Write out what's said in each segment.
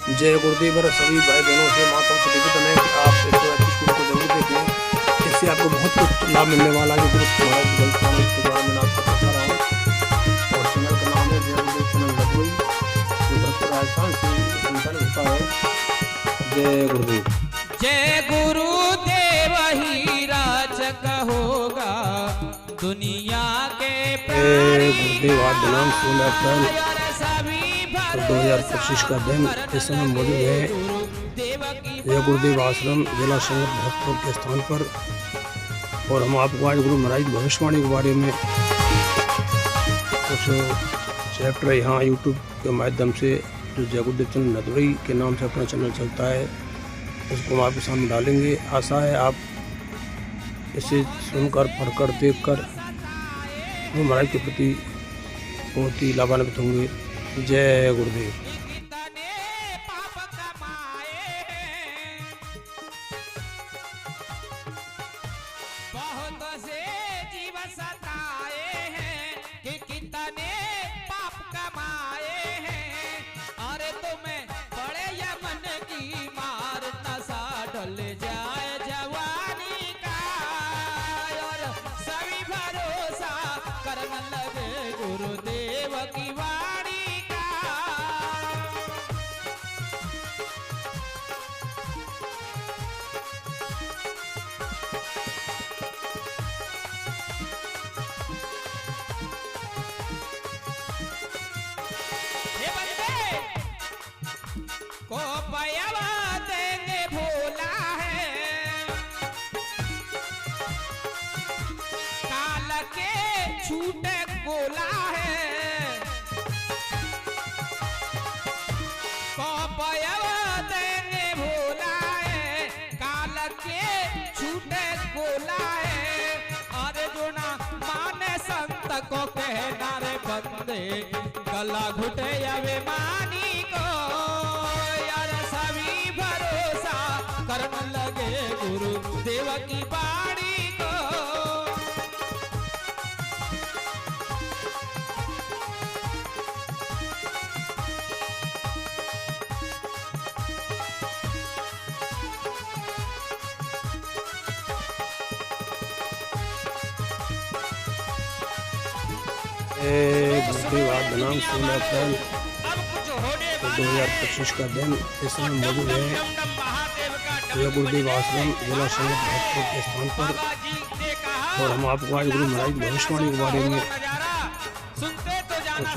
जय गुरुदेव सभी भाई बहनों से माताओं से निवेदन है कि आप इस एपिसोड को जरूर देखें। इससे आपको बहुत कुछ लाभ मिलने वाला है। गुरु महाराज की गलतियां इसके बारे में आपको बता रहा हूँ। और चैनल का नाम है जय गुरुदेव चैनल लखनऊ, जो दरअसल राजस्थान से संचालित होता है। जय गुरुदेव। जय गुरुदेव ही राजक होगा दुनिया के गुरुदेव आज दिनांक 16 अप्रैल 2025 का दिन इस समय मौजूद है जय गुरुदेव आश्रम जिला संगत भरतपुर के स्थान पर। और हम आपको आज गुरु महाराज भविष्यवाणी के बारे में कुछ चैप्टर यहाँ यूट्यूब के माध्यम से, जो जय गुरुदेव चैनल नदुरई के नाम से अपना चैनल चलता है, उसको हम आपके सामने डालेंगे। आशा है आप इसे सुनकर पढ़कर देखकर गुरु महाराज के प्रति बहुत ही लाभान्वित होंगे। जय गुरुदेव। बहुत से जीव सताए हैं कि कितने पाप कमाए हैं। अरे तुम्हें बड़े यमन की मार नशा ढल जाए जवानी का, और सभी भरोसा करने लगे गुरुदेव की वाणी। को पयावा देने भोला है, काल के छूटे गोला है। को पयावा देने भोला है, काल के छूटे गोला है। अरे जो ना माने संत को कहना रे बंदे, गला घुटे अभिमानी को, करने लगे गुरुदेव की बाणी को। गुरुदेव आज दिनांक 16 अप्रैल 2025 का दिन इस समय मौजूद है जय गुरुदेव आश्रम जिला संगत भरतपुर के स्थान पर। और हम आपको आज गुरु महाराज भविष्यवाणी के बारे में कुछ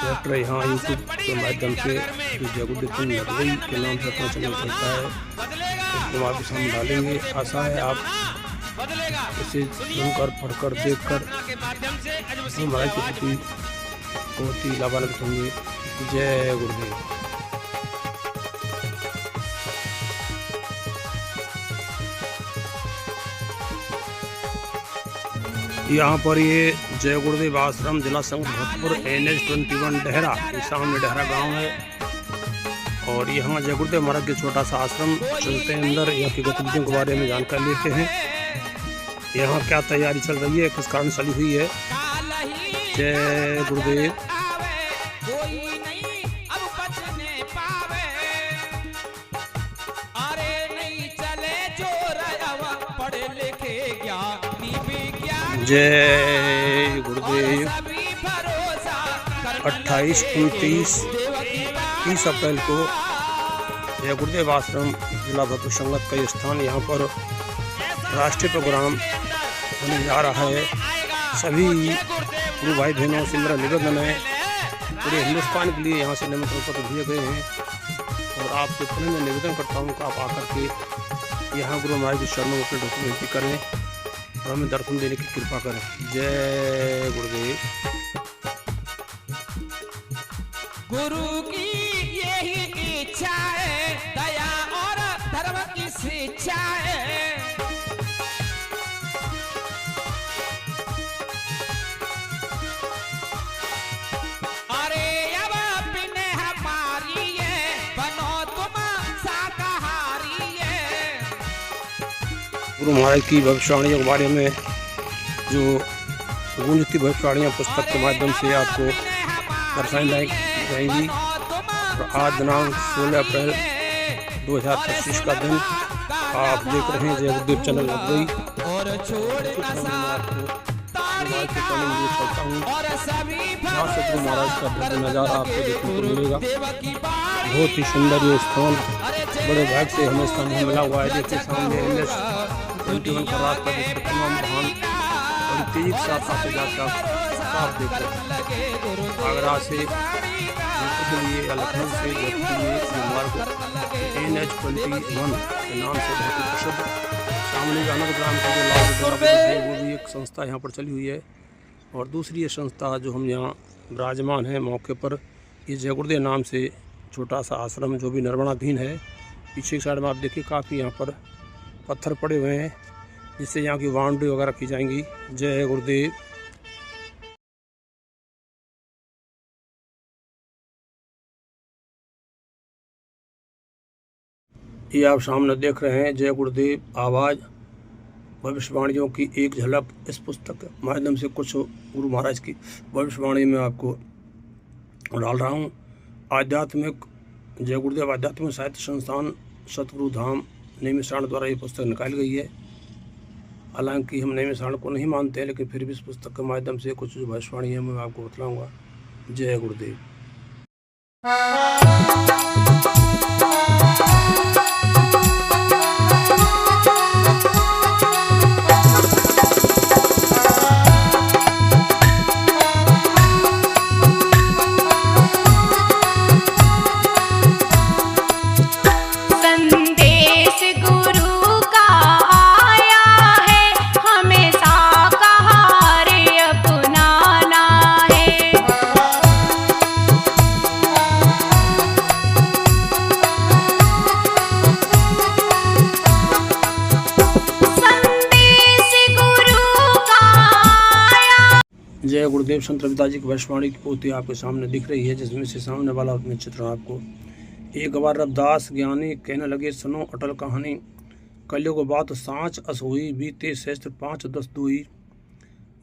चैप्टर यहाँ यूट्यूब के माध्यम से, जो जय गुरुदेव चैनल नदुरई के नाम से अपना चैनल चलता है, उसको हम आपके सामने डालेंगे। आशा है आप इसे सुनकर पढ़कर देखकर गुरु महाराज के प्रति बहुत ही लाभान्वित होंगे। जय गुरुदेव। यहाँ पर ये जय गुरुदेव आश्रम जिला संघ भरतपुर NH 21 डेहरा, ये सामने डेहरा गांव है। और यहाँ जय गुरुदेव महाराज के छोटा सा आश्रम चलते हैं अंदर, यहाँ की गतिविधियों के बारे में जानकारी लेते हैं। यहाँ क्या तैयारी चल रही है, किस कारण चली हुई है। जय गुरुदेव। जय गुरुदेव। 28, 29, 30 अप्रैल को जय गुरुदेव आश्रम जिला भरतपुर संगत का स्थान, यहाँ पर राष्ट्रीय प्रोग्राम होने जा रहा है। सभी गुरु भाई बहनों से मेरा निवेदन है, पूरे हिंदुस्तान के लिए यहाँ से निमंत्रण पत्र दिए गए हैं। और आपसे पुनः मैं निवेदन करता हूँ कि आप आकर के यहाँ गुरु महाराज के चरणों में अपने डॉक्यूमेंट्री करें और हमें दर्शन देने की कृपा करें। जय गुरुदेव। गुरु की यही इच्छा है, दया और धर्म की शिक्षा है। अरे अब अपने हमारी है, बनो तुम शाकाहारी है। गुरु महाराज की भविष्यवाणियों के बारे में जो गूंजती भविष्यवाणियाँ पुस्तक के माध्यम से आपको दर्शाई जाएंगी। और आज दिनांक 16 अप्रैल 2025 का दिन आप देख रहे हैं जय गुरुदेव चैनल लग गई। और छोड़ न चलता हूँ और सभी यहाँ से गुरु महाराज का भव्य नज़ारा आपको देखने को मिलेगा। की बाणी बहुत ही सुंदर ये स्थान, बड़े भाग से हमें स्थान मिला हुआ है। देखिए सामने NH-21 का रास्ता जिससे तमाम वाहन बड़ी तेजी के साथ आते जाते आप साफ देख रहे हैं। आगरा से जयपुर के लिए या लखनऊ से जयपुर के लिए ये मार्ग NH-21 के नाम से बहुत ही प्रसिद्ध। सामने जानक ग्राम का जो लाभ है वो भी एक संस्था यहाँ पर चली हुई है। और दूसरी ये संस्था जो हम यहाँ विराजमान हैं मौके पर, ये जय गुरुदेव नाम से छोटा सा आश्रम जो भी निर्माणाधीन है। पीछे की साइड में आप देखिए काफ़ी यहाँ पर पत्थर पड़े हुए हैं जिससे यहाँ की बाउंड्री वगैरह की जाएंगी। जय गुरुदेव। ये आप सामने देख रहे हैं जय गुरुदेव आवाज़ भविष्यवाणियों की एक झलक। इस पुस्तक के माध्यम से कुछ गुरु महाराज की भविष्यवाणी में आपको डाल रहा हूँ। आध्यात्मिक जय गुरुदेव आध्यात्मिक साहित्य संस्थान सतगुरु धाम नैमिषारण द्वारा ये पुस्तक निकाली गई है। हालांकि हम नैमिषारण को नहीं मानते हैं, लेकिन फिर भी इस पुस्तक के माध्यम से कुछ जो भविष्यवाणी है मैं आपको बतलाऊँगा। जय गुरुदेव। जय गुरुदेव संत रविदास जी की भविष्यवाणी की पोथी आपके सामने दिख रही है, जिसमें से सामने वाला अपने चित्र आपको। एक बार रविदास ज्ञानी कहने लगे, सुनो अटल कहानी, कलयुग बात सांच अस हुई, बीते सहस्त्र 5-10 दुई,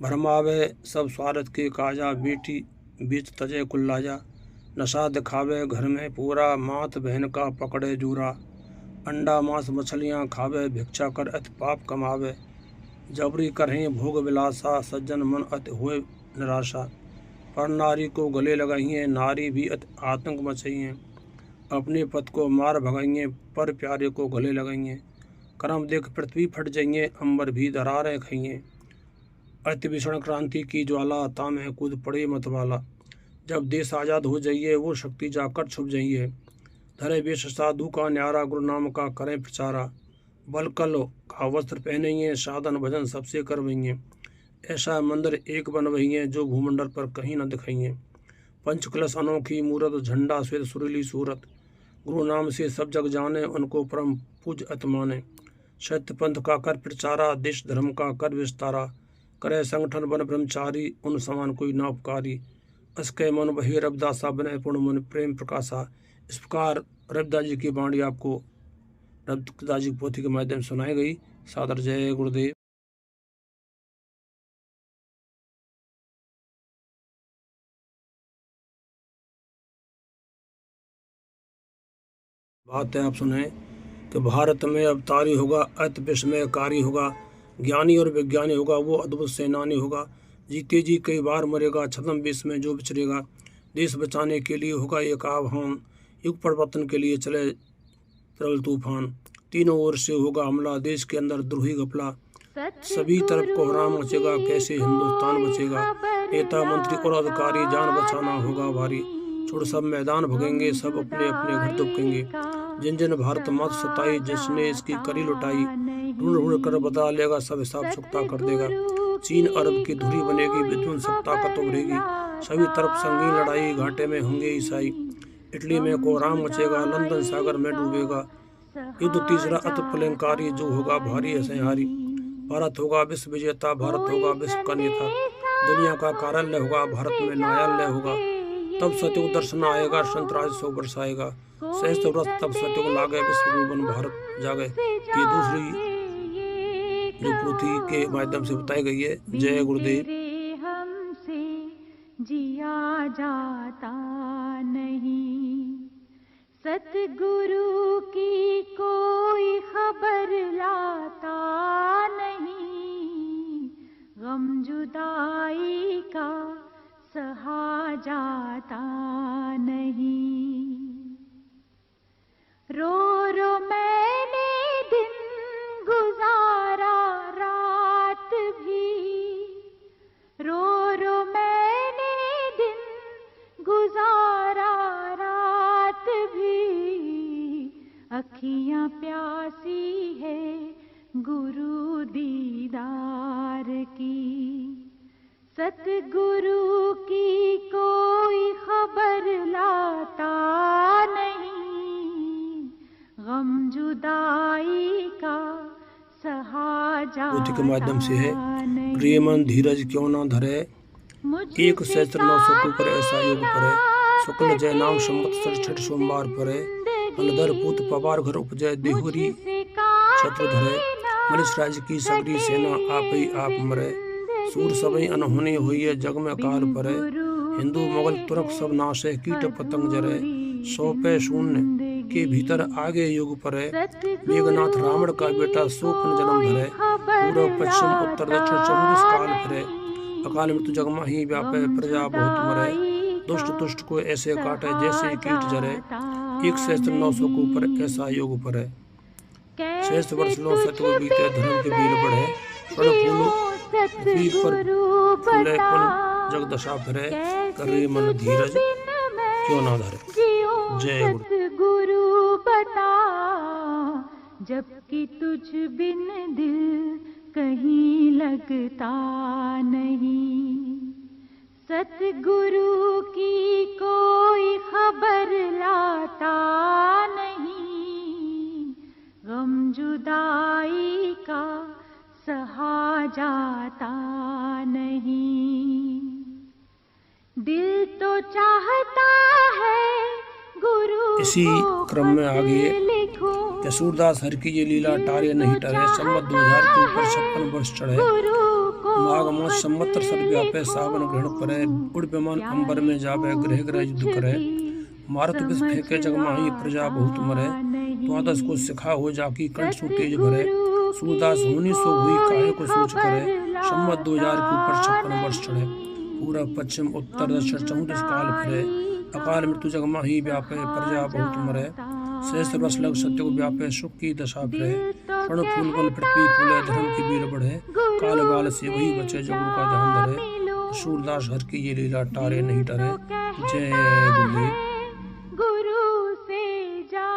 भरमावे सब स्वार्थ के काजा, बेटी बीच तजे कुल्लाजा, नशा दिखावे घर में पूरा, मात बहन का पकड़े जूरा, अंडा मांस मछलियाँ खावे, भिक्षा कर अति पाप कमावे, जबरी करें भोग विलासा, सज्जन मन अति हुए निराशा, पर नारी को गले लगाइए, नारी भी अति आतंक मचाइए, अपने पद को मार भगाइए, पर प्यारे को गले लगाइए, कर्म देख पृथ्वी फट जाइए, अंबर भी दरारें खाइए, अति भीषण क्रांति की ज्वाला, तामे कूद पड़े मतवाला, जब देश आज़ाद हो जाइए वो शक्ति जाकर छुप जाइए, धरे वेश साधु का न्यारा, गुरु नाम का करें प्रचारा, बलकल का वस्त्र पहनिए, साधन भजन सबसे करवाइए, ऐसा मंदिर एक बनवाइए जो भूमंडल पर कहीं न दिखाइए, पंचकलश अनोखी मूरत, झंडा श्वेत सुरीली सूरत, गुरु नाम से सब जग जाने, उनको परम पूज अत माने, सत्य पंथ का कर प्रचारा, देश धर्म का कर विस्तारा, करे संगठन बन ब्रह्मचारी, उन समान कोई न उपकारी, असके मन बहे रविदासा, बने पूर्ण मन प्रेम प्रकाशा। इस प्रकार रविदास जी की वाणी आपको रविदास जी की पोथी के माध्यम से सुनाई गई। सादर जय गुरुदेव। बात है आप सुने कि भारत में अवतारी होगा, अति विस्मयकारी होगा, ज्ञानी और विज्ञानी होगा, वो अद्भुत सेनानी होगा, जीते जी कई बार मरेगा, छद्म विष में जो बिछड़ेगा, देश बचाने के लिए होगा एक आह्वान, युग परिवर्तन के लिए चले प्रबल तूफान, तीनों ओर से होगा हमला, देश के अंदर द्रोही घपला, सभी तरफ कोहराम मचेगा, कैसे हिंदुस्तान बचेगा, नेता मंत्री और अधिकारी जान बचाना होगा भारी, छोड़ सब मैदान भगेंगे, सब अपने अपने घर दुबकेंगे, जिन जिन भारत मात सताई, जिसने इसकी करी लुटाई, ढूंढ ढूंढ कर बता लेगा, सब हिसाब चुकता कर देगा, चीन अरब की धुरी बनेगी, विध्वंस ताकत उभरेगी, सभी तरफ संगीन लड़ाई, घाटे में होंगे ईसाई, इटली में कोहराम मचेगा, लंदन सागर में डूबेगा, युद्ध तीसरा अति प्रलयंकारी, जो होगा भारी असंहारी, भारत होगा विश्व विजेता, भारत होगा विश्व का नेता, दुनिया का कार्यालय होगा, भारत में न्यायालय होगा, तब सत्युग दर्शन आएगा, संतराज सो बरसाएगा, सहस्त्र व्रत तब सत्युग लागे, विश्व बन भारत जागे। ये दूसरी जो पोथी के माध्यम से बताई गई है। जय गुरुदेव। हमसे जिया जाता नहीं, सतगुरु की कोई खबर लाता नहीं, गम जुदाई का सहा जाता नहीं। रो रो मैंने दिन गुजारा रात भी, रो रो मैंने दिन गुजारा रात भी, अखियां प्यासी है गुरु दीदार की। सतगुरु की कोई खबर लाता नहीं, गम जुदाई का सहा जाता पोथी के माध्यम से है। प्रिय मन धीरज क्यों ना धरे, एक सहस्त्र 900 पर ऐसा योग परे। शुक्ल जय नाम संवत्सर छठ सोमवार परे। अनधर पूत पवार घर उपजय देहुरी छत्र धरे। मनुष्य राज की सगरी सेना आप ही आप मरे। सूर सबई अनहोनी हुई है जग में काल परे। हिंदू मुगल तुर्क सब नाश है कीट पतंग जरे। 100 पे शून्य के भीतर आगे युग परे। मेघनाथ रावण का बेटा सोपन जन्म धरे। पूर्व पश्चिम उत्तर दक्षिण 44 काल फिरे। अकाल मृत्यु जगमा ही व्यापे प्रजा बहुत मरे। दुष्ट तुष्ट को ऐसे काटे जैसे कीट जरे। 1 सहस्त्र 900 को ऊपर ऐसा योग परे। 6 वर्ष लो सत्य बीते धर्म के बील बढ़े। स्वर्ण फूल पृथ्वी पर फूले पुन जगदशा फिरे। करे मन धीरज क्यों ना धरे। जय गुरु बता, जबकि तुझ बिन दिल कहीं लगता नहीं। सतगुरु की कोई खबर लाता नहीं, गम जुदाई का सहा जाता नहीं। दिल तो चाहता है गुरु इसी क्रम में आगे सूरदास हर की ये लीला टारे नहीं टरे। संवत 2000 के ऊपर 56 वर्ष चढ़े। माघ मास संवत्सर सद व्यापे सावन ग्रहण परे। उड़ विमान अंबर में जावे ग्रह ग्रह युद्ध करे। मारुत विष फेंके जगमाही प्रजा बहुत मरे। द्वादश को सिखा हो जाकी कंठ सु तेज भरे। सूरदास होनी सो हुई काहे को सोच करे। संवत 2000 के ऊपर 56 वर्ष चढ़े। पूरा पश्चिम उत्तर दक्षिण 34 काल फिरे। अकाल मृत्यु जगमा ही व्यापे प्रजा बहुत मरे। 6 वर्ष लग सत्य को व्यापे सुख की दशा फिरे। स्वर्ण फूल बन पृथ्वी फूले धर्म की बील बढ़े। काल बाल से वही बचे जो गुरु का ध्यान धरे। सूरदास हर की ये लीला टारे नहीं टरे। जय गुरुदेव। गुरु से जा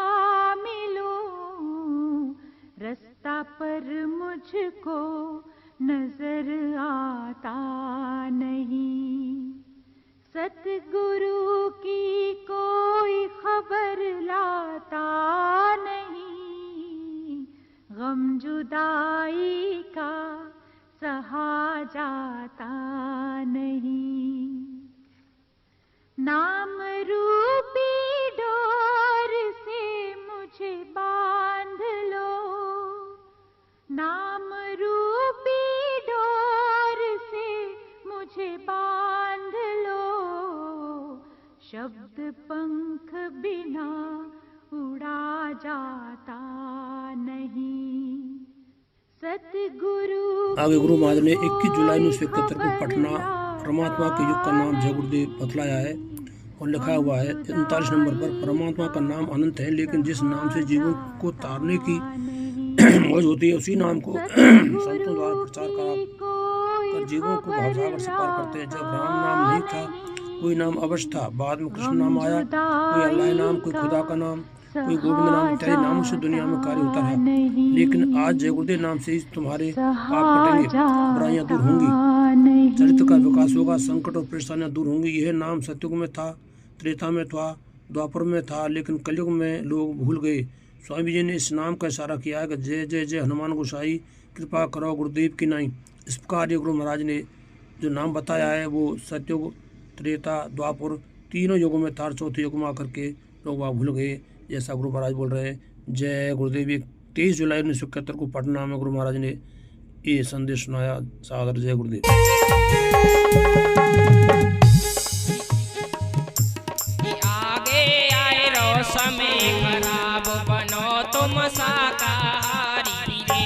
मिलूं, रास्ता पर मुझको नजर आता नहीं। सतगुरु की कोई खबर लाता नहीं, गम जुदाई का सहा जाता नहीं। नाम रूपी डोर से मुझे बांध लो, नाम रूपी डोर से मुझे बांध लो। शब्द पंख बिना उड़ा जाता नहीं। सतगुरु आगे गुरु महाराज ने 21 जुलाई 1971 को पटना परमात्मा के युग का नाम जय गुरुदेव बतलाया है और लिखा हुआ है 39 नंबर पर। परमात्मा का नाम अनंत है, लेकिन जिस नाम से जीवों को तारने की मौज होती है उसी नाम को संतों द्वारा प्रचार कर जीवों को भावसागर से पार करते हैं। जब राम नाम नहीं था कोई नाम अवश्य था, बाद में कृष्ण नाम आया। कोई अल्लाह नाम, कोई खुदा का नाम, कोई गोविंद नाम इत्यादि नामों से दुनिया में कार्य होता रहा। लेकिन आज जय गुरुदेव नाम से ही तुम्हारे पाप कटेंगे, बुराइयां दूर होंगी, चरित्र का विकास होगा, संकट और परेशानियां दूर होंगी। यह नाम सतयुग में था, त्रेता में था, द्वापर में था, लेकिन कलयुग में लोग भूल गए। स्वामी जी ने इस नाम का इशारा किया है कि जय जय जय हनुमान गोसाई कृपा करो गुरुदेव की नाई। इस प्रकार गुरु महाराज ने जो नाम बताया है वो सतयुग, त्रेता, द्वापर तीनों युगों में था। चौथे युग में आकर के लोग वहाँ भूल गए, जैसा गुरु महाराज बोल रहे हैं। जय गुरुदेव। 23 जुलाई 1971 को पटना में गुरु महाराज ने ये संदेश सुनाया। सादर जय गुरुदेव। आगे आए रोशनी समय खराब बनो तुम शाकाहारी रे।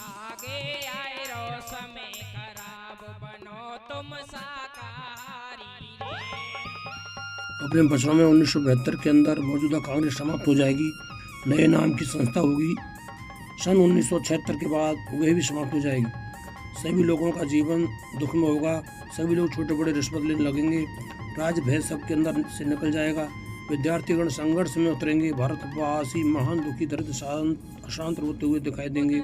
आगे आए रो समय खराब बनो तुम शाकाहारी रे। अपने बचनों में 1972 के अंदर मौजूदा कांग्रेस समाप्त हो जाएगी, नए नाम की संस्था होगी। सन 1976 के बाद वह भी समाप्त हो जाएगी। सभी लोगों का जीवन दुख में होगा, सभी लोग छोटे बड़े रिश्वत लेने लगेंगे, राज भेद सबके अंदर से निकल जाएगा, विद्यार्थीगण संघर्ष में उतरेंगे, भारतवासी महान दुखी दरिद्र अशांत होते हुए दिखाई देंगे,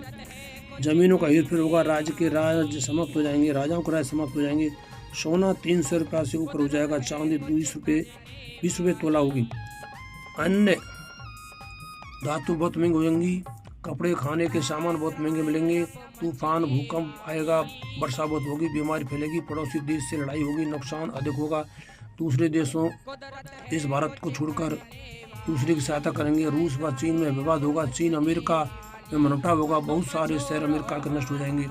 जमीनों का हेरफेर होगा, राज्य के राज्य समाप्त हो जाएंगे, राजाओं के राज्य समाप्त हो जाएंगे, सोना 300 रुपये से ऊपर हो जाएगा, चांदी 20 रुपये तोला होगी, अन्य धातु बहुत महंगी होंगी, कपड़े खाने के सामान बहुत महंगे मिलेंगे, तूफान भूकंप आएगा, वर्षा बहुत होगी, बीमारी फैलेगी, पड़ोसी देश से लड़ाई होगी, नुकसान अधिक होगा, दूसरे देशों इस भारत को छोड़कर दूसरे की सहायता करेंगे, रूस व चीन में विवाद होगा, चीन अमेरिका में मनमुटाव होगा, बहुत सारे शहर अमेरिका के नष्ट हो जाएंगे,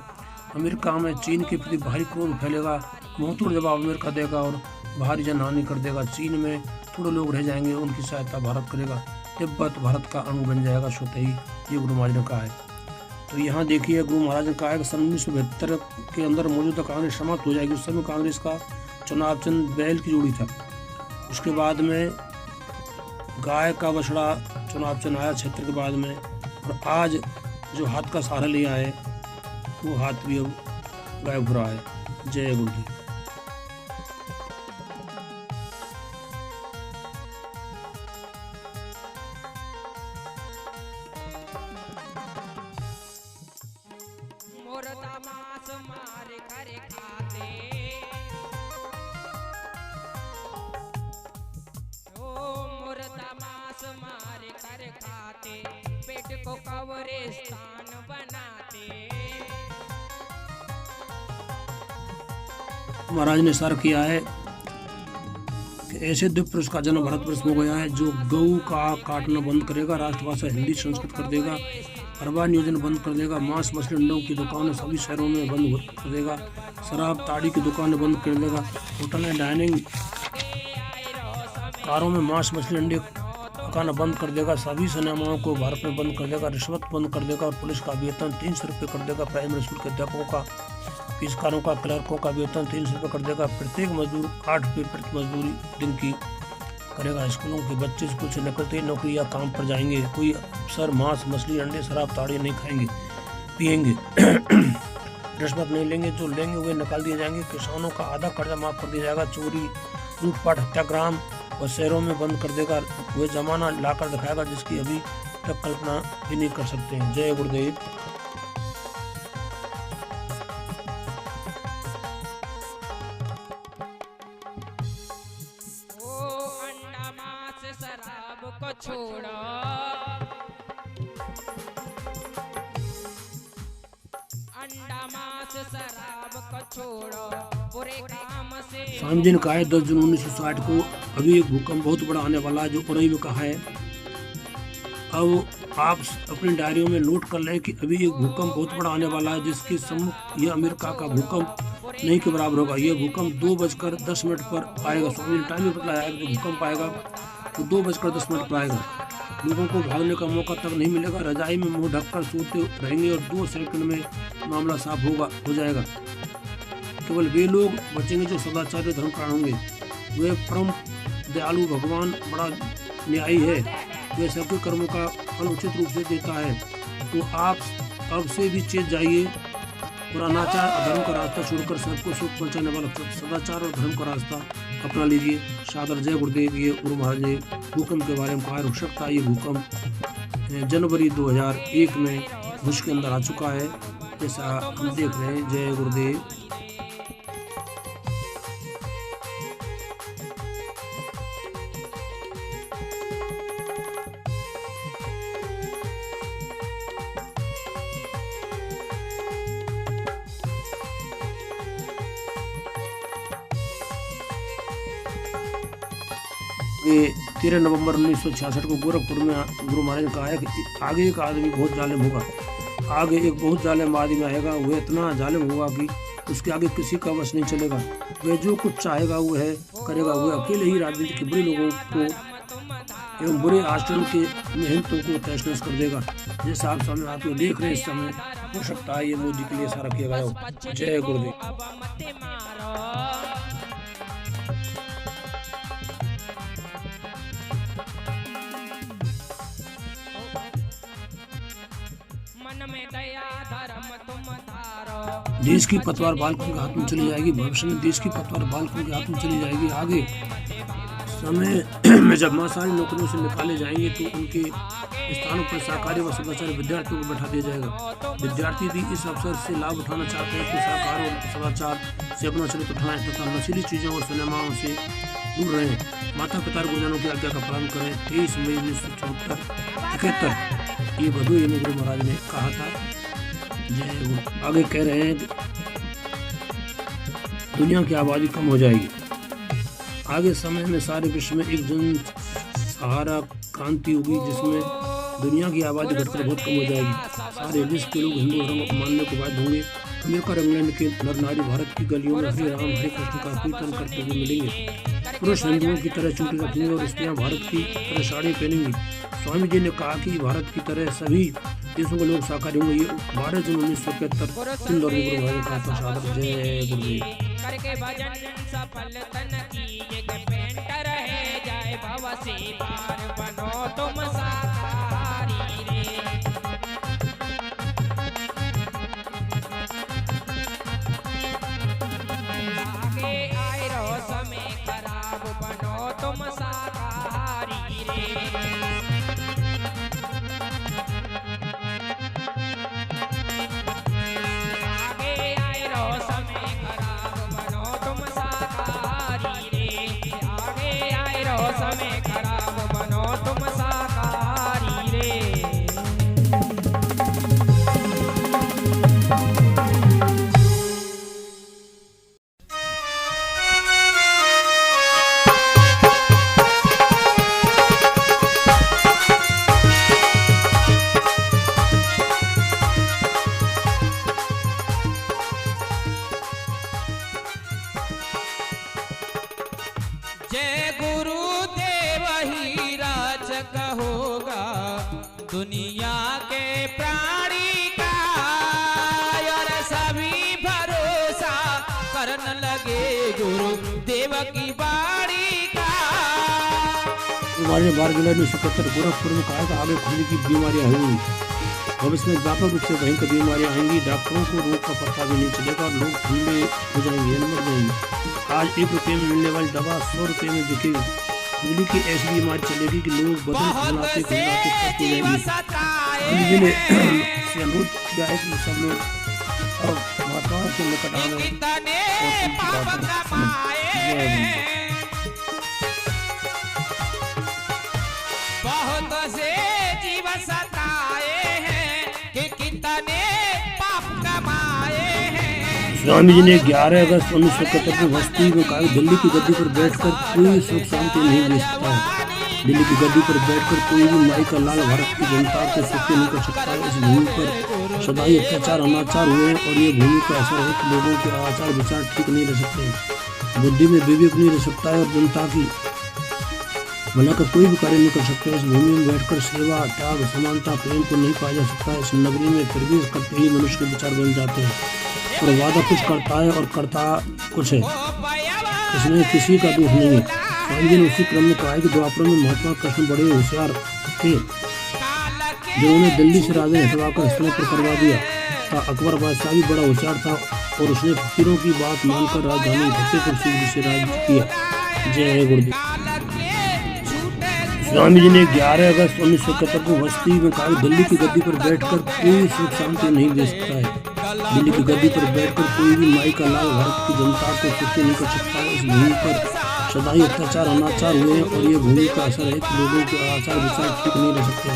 अमेरिका में चीन के प्रति भारी क्रोध फैलेगा, मुंहतोड़ जवाब अमेरिका देगा और भारी जनहानि कर देगा, चीन में थोड़े लोग रह जाएंगे, उनकी सहायता भारत करेगा, तिब्बत भारत का अंग बन जाएगा स्वतः ही, ये गुरु महाराज ने कहा है। तो यहाँ देखिए गुरु महाराज ने कहा है कि सन 1972 के अंदर मौजूदा कांग्रेस समाप्त हो जाएगी। उस समय कांग्रेस का चुनाव चिन्ह बैल की जोड़ी था, उसके बाद में गाय का बछड़ा चुनाव चिन्ह आया क्षेत्र के बाद में, और आज जो हाथ का सहारा लिया है वो हाथ भी अब गायब हो रहा है। जय गुरुदेव। मुर्दा मांस मार कर खाते, ओ मुर्दा मांस मार कर खाते, पेट को कब्रिस्तान बनाते। महाराज ने इशारा किया है कि ऐसे दिव्य पुरुष का जन्म भारतवर्ष में गया है जो गऊ का काटना बंद करेगा, राष्ट्रभाषा हिंदी संस्कृत कर देगा, अरबा नियोजन बंद कर देगा, मांस मछली अंडों की दुकानें सभी शहरों में बंद कर देगा, शराब ताड़ी की दुकानें बंद कर देगा, होटलें डाइनिंग कारों में मांस मछली अंडे दुकान बंद कर देगा, सभी सिनेमाओं को भारत में बंद कर देगा, रिश्वत बंद कर देगा, और पुलिस का वेतन 300 रुपये कर देगा, प्राइमरी स्कूल के अध्यापकों का, फीसकारों का, क्लर्कों का वेतन 300 रुपये कर देगा, प्रत्येक मजदूर 8 रुपये प्रति मजदूरी दिन की करेगा, स्कूलों के बच्चे स्कूल से निकलते ही नौकरी या काम पर जाएंगे, कोई अफसर मांस मछली अंडे शराब ताड़ी नहीं खाएंगे पिएंगे रिश्वत नहीं लेंगे, जो लेंगे वे निकाल दिए जाएंगे, किसानों का आधा कर्जा माफ कर दिया जाएगा, चोरी लूटपाट हत्याग्राम और शहरों में बंद कर देगा, वह जमाना लाकर दिखाएगा जिसकी अभी तक कल्पना भी नहीं कर सकते हैं। जय गुरुदेव। शराब को छोड़ो, अंडा मांस शराब को छोड़ो, बुरे काम से। स्वामी जी ने कहा है 10 जून 1960 को अभी एक भूकंप बहुत बड़ा आने वाला है, जो उड़ई में कहा है। अब आप अपनी डायरियों में नोट कर लें कि अभी एक भूकंप बहुत बड़ा आने वाला है, जिसके सम्मुख यह अमेरिका का भूकंप नहीं के बराबर होगा। यह भूकंप 2:10 पर आएगा। स्वामी ने टाइम में बताया है कि भूकंप आएगा तो 2:10 पर आएगा। लोगों को भागने का मौका तक नहीं मिलेगा, रजाई में मुंह ढककर सोते रहेंगे और 2 सेकंड में मामला साफ हो जाएगा। केवल वे लोग बचेंगे जो सदाचारी धर्म प्राण होंगे। वे परम दयालु भगवान बड़ा न्यायी है, वे सबके कर्मों का फल उचित रूप से देता है। तो आप अब से भी चेत जाइए और अनाचार अधर्म का रास्ता छोड़कर सबको सुख पहुंचाने वाला सदाचार और धर्म का रास्ता अपना लीजिए। सादर जय गुरुदेव। ये गुरु महाराज ने भूकंप के बारे में कहा। हो सकता है ये भूकंप जनवरी 2001 में भुज के अंदर आ चुका है, जैसा हम देख रहे हैं। जय गुरुदेव। ये 13 नवंबर 1966 को गोरखपुर में गुरु महाराज ने कहा है कि आगे एक आदमी बहुत जालिम होगा, आगे एक बहुत जालिम आदमी आएगा, वह इतना जालिम होगा कि उसके आगे किसी का वश नहीं चलेगा। वह जो कुछ चाहेगा वह करेगा। वह अकेले ही राजनीति के बुरे लोगों को एवं बुरे आचरण के मेहनतों को तहस-नहस कर देगा। जैसा आप सामने आप लोग देख रहे हैं इस समय, हो सकता है ये मोदी के लिए सारा किया गया हो। जय गुरुदेव। देश की पतवार बालकों के हाथ में चली जाएगी। भविष्य में देश की पतवार बालकों के हाथ में चली जाएगी। आगे समय में जब मासारी नौकरियों से निकाले जाएंगे तो उनके स्थानों पर सरकारी व सदाचारी विद्यार्थियों को बैठा दिया जाएगा। विद्यार्थी भी इस अवसर से लाभ उठाना चाहते हैं तो सरकार और सदाचार से अपना चरित्र उठाएं तथा नशीली चीजों और सिनेमाओं से दूर रहें। माता पिता गुरुजनों की आज्ञा का पालन करें। 23 मई 1974 ये भदू गुरु महाराज ने कहा था। जय गुरु। आगे कह रहे हैं दुनिया की आबादी कम हो जाएगी। आगे समय में सारे विश्व में एक जन सहारा क्रांति होगी जिसमें दुनिया की आबादी घटकर बहुत कम हो जाएगी। सारे विश्व के लोग हिंदू धर्म को मानने को बाध्य होंगे। अमेरिका और इंग्लैंड के नर नारी भारत की गलियों में हरे राम हरे कृष्ण का कीर्तन करते हुए मिलेंगे। पुरुष हिंदुओं की तरह चूड़ी रखेंगे और स्त्रियां भारत की तरह साड़ी पहनेंगी। स्वामी जी ने कहा कि भारत की तरह सभी देशों के लोग शाकाहारी होंगे। ये 12 जून 1975 सिंध और गुरु भाई का प्रसाद। जय गुरुदेव। करके भजन सफल तन की जग पेंट रहे जाए भव से पार बनो तुम साकारी रे। आगे आए रो समय खराब बनो तुम साकारी रे। समय खराब बनो तुम साकारी रे। जय गुरुदेव ही राजक होगा दुनिया के प्राणी का और सभी भरोसा करने लगे गुरुदेव की बाणी का। 12 जुलाई 1971 गोरखपुर में कहा था आगे खून की बीमारियां होंगी। भविष्य में व्यापक रूप से भयंकर बीमारियां आएंगी। डॉक्टरों को रोग का पता भी नहीं चलेगा और लोग ठंडे हो जाएंगे, मर जाएंगे। आज 1 रुपये में मिलने वाली दवा 100 रुपये में बिकेगी। बिजली की ऐसी बीमारी चलेगी कि लोग बदन फैलाते हो जाएंगे। बिजली ने से अनुरोध किया है कि सब लोग और महात्माओं के निकट आने और उनकी बातों समझ। बहुत से जीव सताए हैं कि कितने पाप कमाए हैं। स्वामी जी ने 11 अगस्त 1971 को बस्ती में कहा दिल्ली की गद्दी पर बैठकर कोई सुख शांति नहीं दे सकता है। दिल्ली की गद्दी पर बैठकर कोई भी माई का लाल भारत की जनता को सुखी नहीं कर सकता है। इस भूमि पर सदाई अत्याचार अनाचार हुए और ये भूमि का असर है कि लोगों के आचार विचार ठीक नहीं रह सकते। बुद्धि में विवेक नहीं रह सकता है और जनता की भला का कोई भी कार्य नहीं कर सकते। इस भूमि में बैठकर सेवा त्याग समानता प्रेम को नहीं पाया जा सकता है। इस नगरी में फिर भी करते ही मनुष्य के विचार बन जाते हैं और वादा कुछ करता है और करता कुछ है। इसमें किसी का दोष नहीं है। स्वामी जी ने उसी क्रम में कहा है कि द्वापर में महात्मा कृष्ण बड़े होशियार थे जिन्होंने दिल्ली से राजा हटवाकर हस्तिनापुर करवा दिया था। अकबर बादशाह भी बड़ा होशियार था और उसने फकीरों की बात मानकर राजधानी फतेहपुर सीकरी से राज किया। जय गुरुदेव। स्वामी जी ने 11 अगस्त 1971 को बस्ती में कहा दिल्ली की गद्दी पर बैठकर कोई सुख शांति नहीं दे सकता है। दिल्ली की गद्दी पर बैठकर कोई भी माई का लाल भारत की जनता को सुखी नहीं कर सकता है। इस भूमि पर सदाई अत्याचार अनाचार हुए और ये भूमि का असर है कि लोगों के आचार विचार ठीक नहीं रह सकते।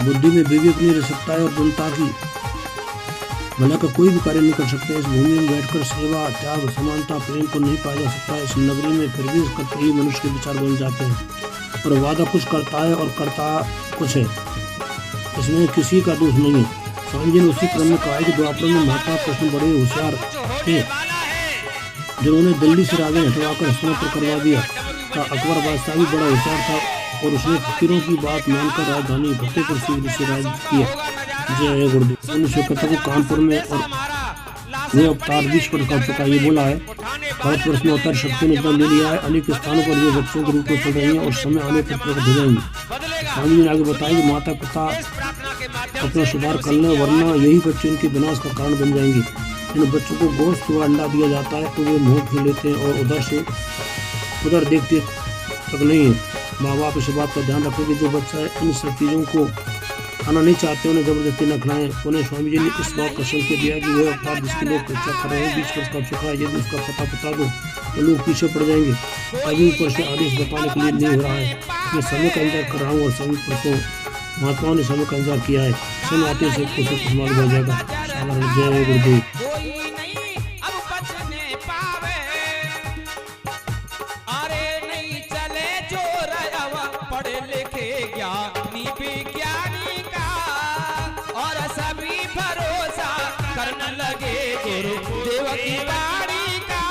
बुद्धि में विवेक नहीं रह सकता है और जनता की भला का कोई भी कार्य नहीं कर सकते। इस भूमि में बैठकर सेवा त्याग समानता प्रेम को नहीं पाया जा सकता। इस नगरी में फिर भी करते ही मनुष्य के विचार बन जाते हैं और वादा कुछ करता है और करता कुछ है। इसमें किसी का दोष नहीं है। स्वामी जी ने उसी क्रम में कहा है कि द्वापर में महात्मा कृष्ण बड़े होशियार थे, जिन्होंने दिल्ली से राजा हटवाकर हस्तिनापुर करवा दिया था। अकबर बादशाह भी बड़ा होशियार था और उसने फकीरों की बात मानकर राजधानी फतेहपुर सीकरी से राज किया। जय गुरुदेव। 1971 को कानपुर में और वो अवतार 20 पर कर चुका ये बोला है। भारतवर्ष में अवतार शक्ति ने जन्म ले लिया है। अनेक स्थानों पर वे बच्चों के रूप में चल रही हैं और समय आने पर प्रकट हो जाएंगे। स्वामी जी ने आगे बताया कि माता पिता अपना सुधार कर लें, वरना यही बच्चे उनके विनाश का कारण बन जाएंगे। इन बच्चों को गोश्त व अंडा दिया जाता है तो वे मुंह खींच लेते हैं और उधर देखते तक नहीं है। माँ बाप इस बात का ध्यान रखें कि जो बच्चा इन सब चीज़ों को खाना नहीं चाहते उन्हें जबरदस्ती न खिलाएं। उन्हें स्वामी जी ने इस बात का संकेत दिया कि वह अवतार जिसकी लोग चर्चा कर रहे हैं 20 वर्ष का चुका है, यदि उसका पता बता दो तो लोग पीछे पड़ जाएंगे। अभी ऊपर से आदेश बताने के लिए नहीं हो रहा है। मैं समय का इंतजार कर रहा हूँ और सभी पुरुषों महात्माओं ने समय का इंतजार किया है। समय आते से कुछ मालूम हो जाएगा। जय गुरुदेव। पढ़े लिखे ज्ञानी विज्ञानी का और सभी भरोसा करने लगे गुरुदेव की वाणी का।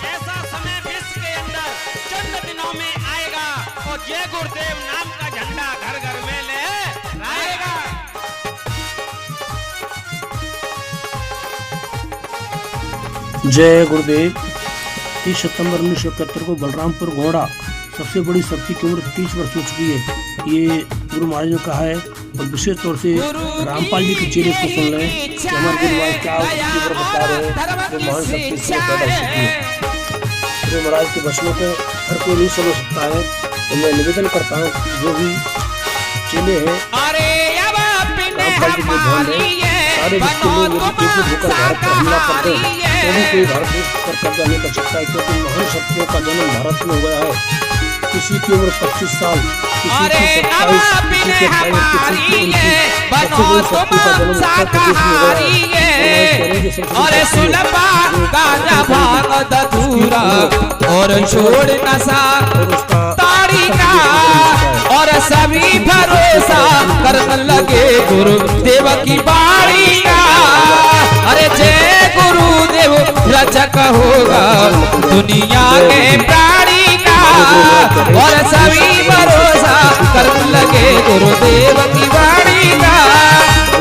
ऐसा समय विश्व के अंदर चंद दिनों में आएगा और जय गुरुदेव नाम का झंडा घर घर में ले आएगा। जय गुरुदेव। 30 सितंबर 1971 को बलरामपुर घोड़ा सबसे बड़ी शक्ति की उम्र 30 वर्ष हो चुकी है, ये गुरु महाराज ने कहा है। और विशेष तौर से रामपाल जी के चेहरे को सुन रहे हैं कि हमारे गुरु महाराज क्या बता रहे हैं, वो महान शक्ति से पैदा हो चुकी है। गुरु महाराज के वचनों को हर कोई नहीं समझ सकता है, तो मैं निवेदन करता हूँ जो भी चेले हैं रामपाल जी को ध्यान दें। सारे विश्व लोग यदि एकजुट होकर भारत पर हमला करते हैं तो भी कोई भारत देश पर कब्जा नहीं कर सकता है, क्योंकि महान शक्तियों का जन्म भारत में हो गया है। किसी की उम्र 25 साल, किसी की 27, किसी की 28, किसी की 29। सबसे बड़ी शक्ति का जन्म उत्तर प्रदेश में हो गया है। और सभी भरोसा करने लगे गुरुदेव की वाणी का। अरे जय गुरुदेव रचक होगा दुनिया के प्राणी का और सभी भरोसा करने लगे गुरुदेव की वाणी का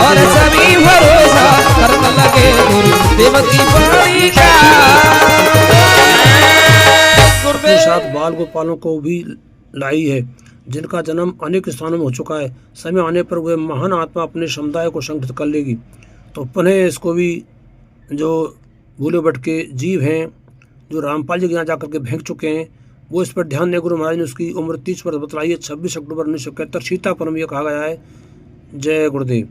और सभी भरोसा करने लगे गुरुदेव की वाणी का। अपने साथ बाल गोपालों को भी लाई है, जिनका जन्म अनेक स्थानों में हो चुका है। समय आने पर वह महान आत्मा अपने समुदाय को संगठित कर लेगी। तो पुनः इसको भी जो भूले भटके जीव हैं जो रामपाल जी के यहाँ जाकर के फेंक चुके हैं वो इस पर ध्यान दें। गुरु महाराज ने उसकी उम्र 30 वर्ष बतलाई है। 26 अक्टूबर 1971 सीतापुर में यह कहा गया है। जय गुरुदेव।